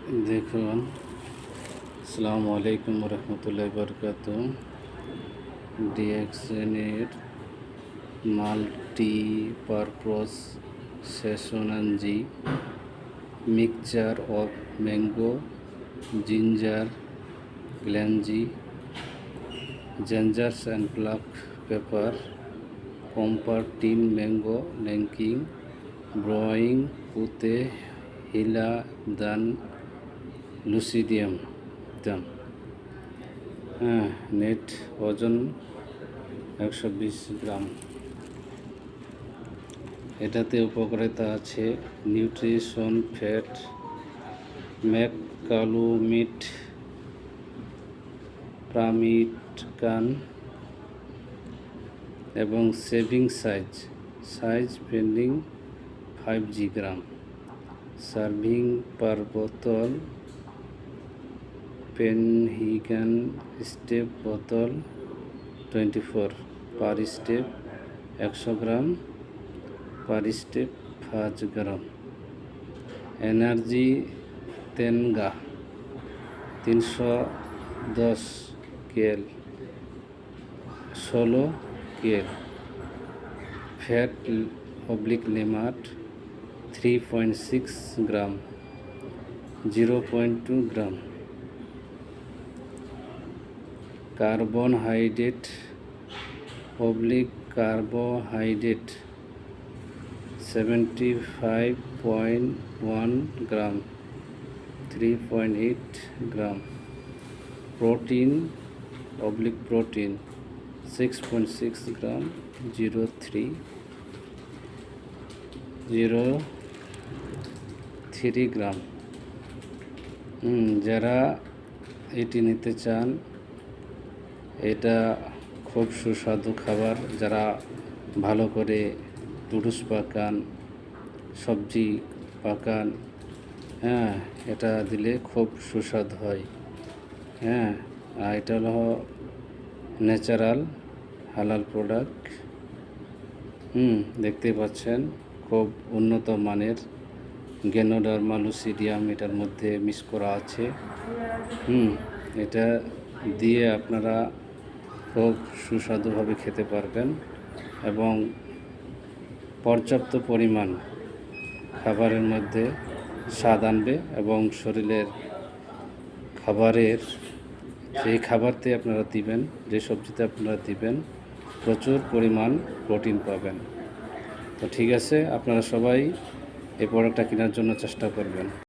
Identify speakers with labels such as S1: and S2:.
S1: দেখুন, আসসালামু আলাইকুম রহমতুল্লাহ বরকাত। ডিএক্সএনের মাল্টিপারপস সেশনাঞ্জি মিক্সচার অফ ম্যাঙ্গো, জিঞ্জার, গ্ল্যাঞ্জি, জিঞ্জার্স অ্যান্ড ব্ল্যাক পেপার, কম্পার্টিন ম্যাঙ্গো ল্যাঙ্কিং, ব্রোয়িং পুতে হিলা দান লুসিডিয়াম দাম। নেট ওজন 120 গ্রাম। এটাতে উপকারিতা আছে নিউট্রিশন, ফ্যাট, ম্যাককালুমিট, প্রামিটকান এবং সেভিং সাইজ পেন্ডিং 5 গ্রাম। সার্ভিং পার বোতল পেনহিগান স্টেপ বোতল 24 পার স্টেপ 100 গ্রাম, পার স্টেপ 5 গ্রাম। এনার্জি তেনগা 310 কেল 16 কেল। ফ্যাট লিমাট 3.6 গ্রাম 0.2 গ্রাম। কার্বোহাইড্রেট 75.1 গ্রাম 3.8 গ্রাম। প্রোটিন 6.6 গ্রাম 0.3 গ্রাম। যারা এটি নিতে চান, এটা খুব সুস্বাদু খাবার। যারা ভালো করে টুডুস পাকান, সবজি পাকান, এটা দিলে খুব সুস্বাদু হয়। আর এটা হলো ন্যাচারাল হালাল প্রোডাক্ট। দেখতে পাচ্ছেন খুব উন্নত মানের গেনোডার্মা লুসিডিয়াম এটার মধ্যে মিক্স করা আছে। এটা দিয়ে আপনারা খুব সুস্বাদুভাবে খেতে পারবেন এবং পর্যাপ্ত পরিমাণ খাবারের মধ্যে স্বাদ আনবে এবং শরীরের খাবারের সেই খাবারতে আপনারা দিবেন, যে সবজিতে আপনারা দিবেন, প্রচুর পরিমাণ প্রোটিন পাবেন। তো ঠিক আছে, আপনারা সবাই এই প্রোডাক্টটা কেনার জন্য চেষ্টা করবেন।